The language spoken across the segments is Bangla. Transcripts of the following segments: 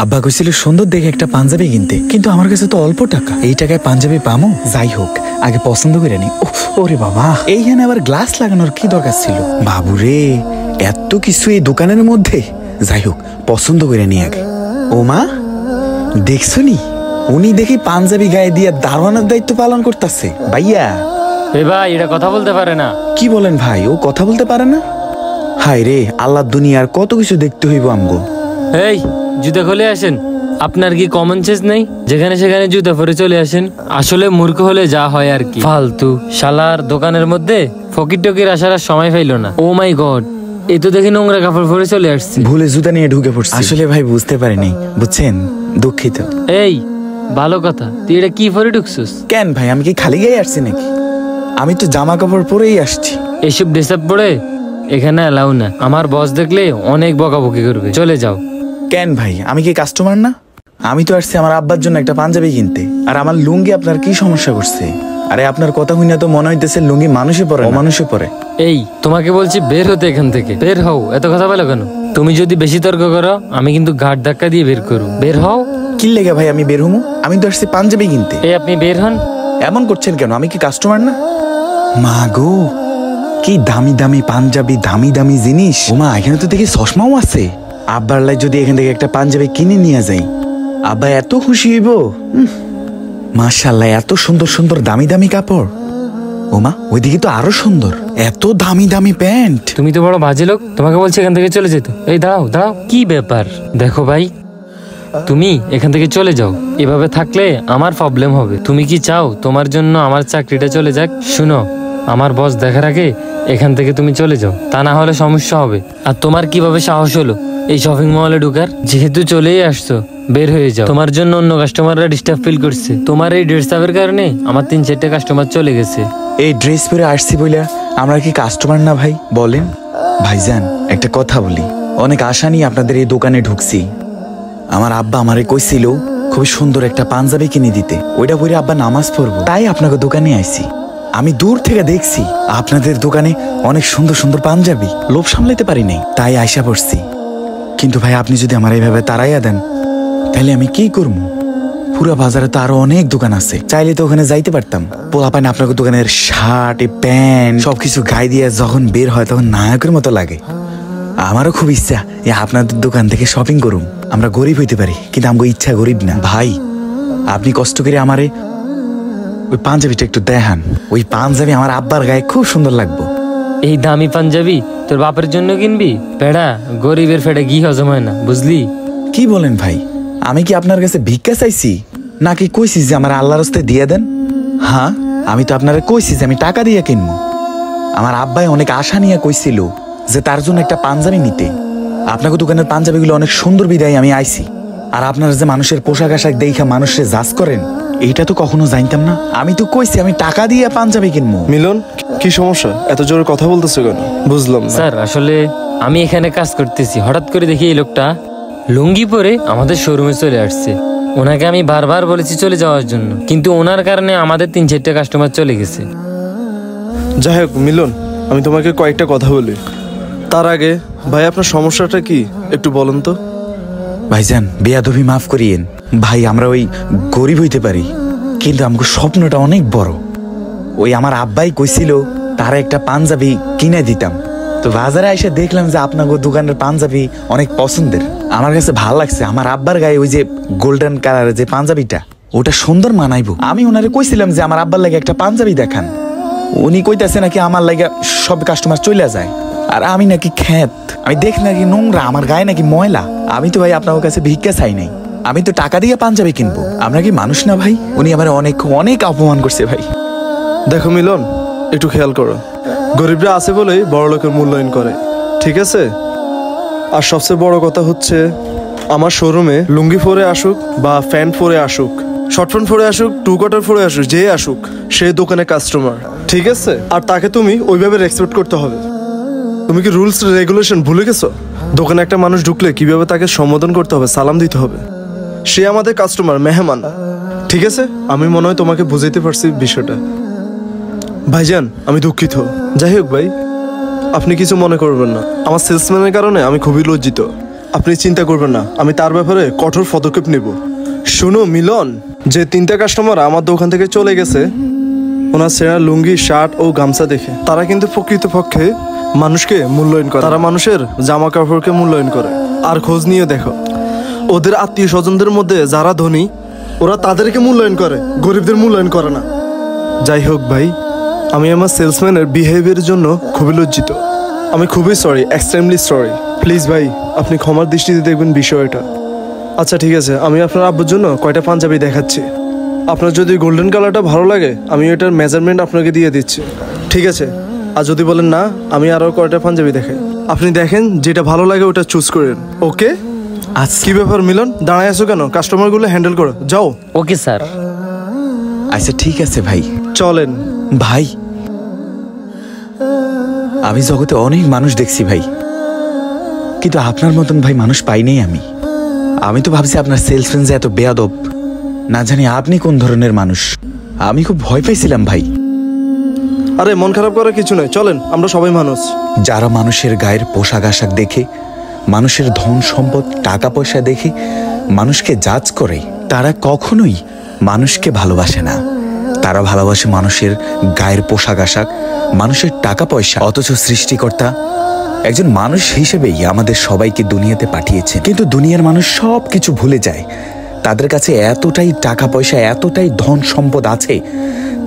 আব্বা কইছিল সুন্দর দেখে একটা পাঞ্জাবি কিনতে, কিন্তু আমার কাছে তো অল্প টাকা। এই টাকায় পাঞ্জাবি পামো? যাই হোক, আগে পছন্দ করে নি। ওরে বাবা, এইখানে আবার গ্লাস লাগানোর কি দরকার ছিল? বাবুরে, এত কিছু এই দোকানের মধ্যে। যাই হোক, পছন্দ করে নি আগে। ও মা, দেখছো নি? উনি দেখি পাঞ্জাবি গায়ে দিয়ে দারোয়ানের দায়িত্ব পালন করতেছে। ভাইয়া, ভাই এটা কথা বলতে পারে না। কি বলেন ভাই? ও কথা বলতে পারে না? হায় রে, আল্লাহ দুনিয়ার কত কিছু দেখতে হইব আমগো। এই জুতা খুলে আসেন। আপনার কি কমন সেন্স নেই? যেখানে সেখানে জুতা পরে চলে আসেন। আসলে মূর্খ হলে যা হয় আর কি। ফালতু শালার দোকানের মধ্যে ফকির টকির আসার আর সময় পাইল না। ও মাই গড, এই তো দেখি নোংরা কাপড় পরে চলে আসছে। ভুলে জুতা নিয়ে ঢুকে পড়ছি। আসলে ভাই বুঝতে পারিনি, বুঝছেন, দুঃখিত। এই ভালো কথা, তুই এটা কি পরে ঢুকছিস? কেন ভাই, আমি কি খালি গায়ে আসছি নাকি? আমি তো জামা কাপড় পরেই আসছি। এসব ড্রেস আপ পরে এখানে এলাও না। আমার বস দেখলে অনেক বকাবকি করবে। চলে যাও। কেন ভাই, আমি কি কাস্টমার না? আমি তো আসছি আমার আব্বার জন্য একটা পাঞ্জাবি কিনতে। আর আমার লুঙ্গি আপনার কি সমস্যা করছে? আরে আপনার কথা শুনে তো মনে হইতেছে লুঙ্গি মানুষে পরে, অমানুষে পরে। এই তোমাকে বলছি বের হতে এখান থেকে। বের হও, এত কথা বলো কেন? তুমি যদি বেশি তর্ক করো আমি কিন্তু ঘাট ধাক্কা দিয়ে বের করব। বের হও। কি লেগে ভাই আমি বের হমু? আমি তো আসছি পাঞ্জাবি কিনতে। এই আপনি বের হন। এমন করছেন কেন? আমি কি কাস্টমার না? মা গো, কি দামি দামি পাঞ্জাবি, দামি দামি জিনিস। ও মা, এখানে তো দেখি চশমাও আছে। আব্বার লাই যদি এখান থেকে একটা পাঞ্জাবি কিনে নিয়ে যাই, আব্বা এত খুশি হইব। মাশাআল্লাহ, এত সুন্দর সুন্দর দামি দামি কাপড়। ও মা, ওইদিকে তো আরো সুন্দর, এত দামি দামি প্যান্ট। তুমি তো বড় বাজে লোক, তোমাকে বলছি এখান থেকে চলে যেতে। এই দাঁড়াও দাঁড়াও, কি ব্যাপার? দেখো ভাই, তুমি এখান থেকে চলে যাও। এভাবে থাকলে আমার প্রবলেম হবে। তুমি কি চাও তোমার জন্য আমার চাকরিটা চলে যাক? শুনো, আমার বস দেখার আগে এখান থেকে তুমি চলে যাও, তা না হলে সমস্যা হবে। আর তোমার কিভাবে সাহস হলো এই শপিং মলে ঢুকার? যেহেতু চলেই আসছো, বের হয়ে যাও। তোমার জন্য অন্য কাস্টমাররা ডিস্টার্ব ফিল করছে। তোমার এই ড্রেস আপের কারণে আমার 3-4টা কাস্টমার চলে গেছে। এই ড্রেস পরে আসছি বইলা আমরা কি কাস্টমার না ভাই? বলেন ভাইজান, একটা কথা বলি। অনেক আশা নিয়ে আপনাদের এই দোকানে ঢুকছি। আমার আব্বা আমারে কইছিল খুবই সুন্দর একটা পাঞ্জাবি কিনে দিতে। ওইটা পরে আব্বা নামাজ পড়বো, তাই আপনাকে দোকানে আইছি। আমি দূর থেকে দেখছি আপনাদের দোকানে অনেক সুন্দর সুন্দর পাঞ্জাবি, লোভ সামলাইতে পারি নাই, তাই আইসা পড়ছি। কিন্তু ভাই, আপনি যদি আমার এইভাবে তাড়াইয়া দেন, তাহলে আমি কি করবো? পুরা বাজারে তো আরো অনেক দোকান আছে, চাইলে তো ওখানে যাইতে পারতাম। পোলাপান আপনাকে দোকানের শার্ট, প্যান্ট সবকিছু গায়ে দিয়ে যখন বের হয় তখন নায়কের মতো লাগে। আমারও খুব ইচ্ছা আপনাদের দোকান থেকে শপিং করুম। আমরা গরিব হইতে পারি, কিন্তু আমগো ইচ্ছা গরিব না। ভাই, আপনি কষ্ট করে আমারে ওই পাঞ্জাবিটা একটু দেখান। ওই পাঞ্জাবি আমার আব্বার গায়ে খুব সুন্দর লাগবে। এই দামি পাঞ্জাবি তোর বাপের জন্য কিনবি? পেড়া, গরিবের ফেটে ঘি হজম হয় না, বুঝলি? কি বলেন ভাই? আমি কি আপনার কাছে ভিক্ষা চাইছি, নাকি কইছি যে আমার আল্লাহর রাস্তায় দিয়ে দেন? হ্যাঁ, আমি তো আপনারে কইছি যে আমি টাকা দিয়ে কিনবো। আমার আব্বাই অনেক আশা নিয়ে কইছিল যে তার জন্য একটা পাঞ্জাবি নিতে। আপনাকে দোকানের পাঞ্জাবিগুলো অনেক সুন্দর বিদায় আমি আইছি। আর আপনারা যে মানুষের পোশাক আশাক দেখা মানুষের জাজ করেন, এইটা তো কখনো জানতাম না। আমি তো কইছি আমি টাকা দিয়ে পাঞ্জাবি কিনবো। মিলন, কি সমস্যা? এত জোরে কথা বলতেছো কেন? বুঝলাম না। স্যার, আসলে আমি এখানে কাজ করতেছি, হঠাৎ করে দেখি এই লোকটা লুঙ্গি পরে আমাদের শোরুমে চলে আসছে। ওনাকে আমি বারবার বলেছি চলে যাওয়ার জন্য, কিন্তু ওনার কারণে আমাদের 3-4টা কাস্টমার চলে গেছে। যাই হোক মিলন, আমি তোমাকে কয়েকটা কথা বলি। তার আগে ভাই, আপনার সমস্যাটা কি একটু বলেন তো। ভাইজান, বেয়াদবি মাফ করিয়েন ভাই। আমরা ওই গরিব হইতে পারি, কিন্তু আমাকে স্বপ্নটা অনেক বড়। ওই আমার আব্বাই কইছিল তারা একটা পাঞ্জাবি কিনে দিতাম। তো বাজারে এসে দেখলাম যে আপনাকে দোকানের পাঞ্জাবি অনেক পছন্দের। আমার কাছে ভালো লাগছে। আমার আব্বার গায়ে ওই যে গোল্ডেন কালারের যে পাঞ্জাবিটা, ওটা সুন্দর মানাইবো। আমি ওনারে কইছিলাম যে আমার আব্বার লাগে একটা পাঞ্জাবি দেখান। উনি কইতাছে নাকি আমার লাগে সব কাস্টমার চলে যায়, আর আমি নাকি খ্যাত, আমি দেখ নাকি নোংরা, আমার গায়ে নাকি ময়লা। আমি তো ভাই আপনার কাছে ভিক্ষা চাই নাই, আমি তো টাকা দিয়ে পাঞ্জাবি কিনবো। আমরা কি মানুষ না ভাই? উনি আমার অনেক অনেক অপমান করছে ভাই। দেখো মিলন, একটু খেয়াল করো, গরিবরা আছে বলেই বড় লোকের মূল্যায়ন করে, ঠিক আছে? আর সবচেয়ে বড় কথা হচ্ছে, আমার শোরুমে লুঙ্গি পরে আসুক বা প্যান্ট পরে আসুক, শর্ট প্যান্ট পরে আসুক, 2 কোয়ার্টার পরে আসুক, যে আসুক, সে দোকানে কাস্টমার, ঠিক আছে? আর তাকে তুমি ওইভাবে রেসপেক্ট করতে হবে। তুমি কি রুলস রেগুলেশন ভুলে গেছো? দোকানে একটা মানুষ ঢুকলে কিভাবে তাকে সম্বোধন করতে হবে, সালাম দিতে হবে। সে আমাদের কাস্টমার, মেহমান, ঠিক আছে? আমি মনে হয় তোমাকে বুঝাইতে পারছি বিষয়টা। ভাইজান, আমি দুঃখিত। যাই হোক ভাই, আপনি কিছু মনে করবেন না। আমার সেলসম্যানের কারণে আমি খুবই লজ্জিত। আপনি চিন্তা করবেন না, আমি তার ব্যাপারে কঠোর পদক্ষেপ নেব। শুনো মিলন, যে 3টা কাস্টমার আমার দোকান থেকে চলে গেছে ওনার সেরা লুঙ্গি, শার্ট ও গামছা দেখে, তারা কিন্তু প্রকৃতপক্ষে মানুষকে মূল্যায়ন করে, তারা মানুষের জামা কাপড়কে মূল্যায়ন করে। আর খোঁজ নিয়ে দেখো, ওদের আত্মীয় স্বজনদের মধ্যে যারা ধনী ওরা তাদেরকে মূল্যায়ন করে, গরিবদের মূল্যায়ন করে না। যাই হোক ভাই, আমি আমার সেলসম্যানের বিহেভিয়ারের জন্য খুবই লজ্জিত। আমি খুবই সরি, এক্সট্রিমলি সরি। প্লিজ ভাই, আপনি ক্ষমার দৃষ্টিতে দেখবেন বিষয়টা। আচ্ছা ঠিক আছে, আমি আপনার আব্বুর জন্য কয়টা পাঞ্জাবি দেখাচ্ছি। আপনার যদি গোল্ডেন কালারটা ভালো লাগে আমি এটার মেজারমেন্ট আপনাকে দিয়ে দিচ্ছি, ঠিক আছে? আর যদি বলেন না, আমি আরও কয়টা পাঞ্জাবি দেখাই, আপনি দেখেন যেটা ভালো লাগে ওটা চুজ করেন। ওকে? আচ্ছা কি ব্যাপার মিলন, দাঁড়ায় আছো কেন? কাস্টমারগুলো হ্যান্ডেল করো, যাও। Okay sir. আচ্ছা ঠিক আছে ভাই। চলেন। ভাই, আমি জগতে অনেক মানুষ দেখছি ভাই, কিন্তু আপনার মতন ভাই মানুষ পাইনি আমি তো ভাবছি আপনার সেলসম্যান যে এত বেয়াদব, না জানি আপনি কোন ধরনের মানুষ। আমি খুব ভয় পাইছিলাম ভাই। আরে মন খারাপ করার কিছু নয়, চলেন, আমরা সবাই মানুষ। যারা মানুষের গায়ের পোশাক আশাক দেখে, মানুষের ধন সম্পদ টাকা পয়সা দেখে মানুষকে জাজ করে, তারা কখনোই মানুষকে ভালোবাসে না। তারা ভালোবাসে মানুষের গায়ের পোশাক আশাক, মানুষের টাকা পয়সা। অথচ সৃষ্টিকর্তা একজন মানুষ হিসেবেই আমাদের সবাইকে দুনিয়াতে পাঠিয়েছে, কিন্তু দুনিয়ার মানুষ সব কিছু ভুলে যায়। তাদের কাছে এতটাই টাকা পয়সা, এতটাই ধন সম্পদ আছে,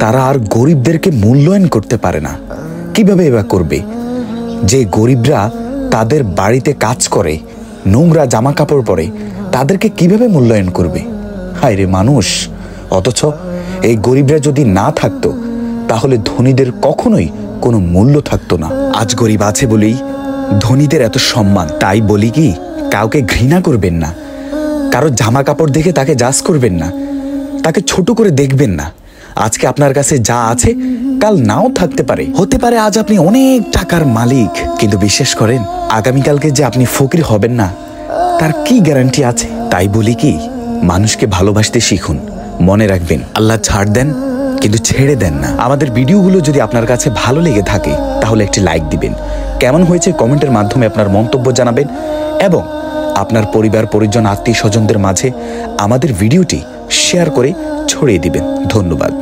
তারা আর গরিবদেরকে মূল্যায়ন করতে পারে না। কিভাবে এবার করবে? যে গরিবরা তাদের বাড়িতে কাজ করে, নোংরা জামা কাপড় পরে, তাদেরকে কিভাবে মূল্যায়ন করবে? হায় রে মানুষ! অথচ এই গরিবরা যদি না থাকতো তাহলে ধনীদের কখনোই কোনো মূল্য থাকতো না। আজ গরিব আছে বলেই ধনীদের এত সম্মান। তাই বলি কি, কাউকে ঘৃণা করবেন না, কারো জামা কাপড় দেখে তাকে জাজ করবেন না, তাকে ছোট করে দেখবেন না। আজকে আপনার কাছে যা আছে কাল নাও থাকতে পারে। হতে পারে আজ আপনি অনেক টাকার মালিক, কিন্তু বিশ্বাস করেন আগামীকালকে যে আপনি ফকির হবেন না তার কি গ্যারান্টি আছে? তাই বলি কি, মানুষকে ভালোবাসতে শিখুন। মনে রাখবেন, আল্লাহ ছাড় দেন কিন্তু ছেড়ে দেন না। আমাদের ভিডিওগুলো যদি আপনার কাছে ভালো লেগে থাকে তাহলে একটি লাইক দিবেন, কেমন হয়েছে কমেন্টের মাধ্যমে আপনার মন্তব্য জানাবেন, এবং আপনার পরিবার পরিজন আত্মীয় স্বজনদের মাঝে আমাদের ভিডিওটি শেয়ার করে ছড়িয়ে দিবেন। ধন্যবাদ।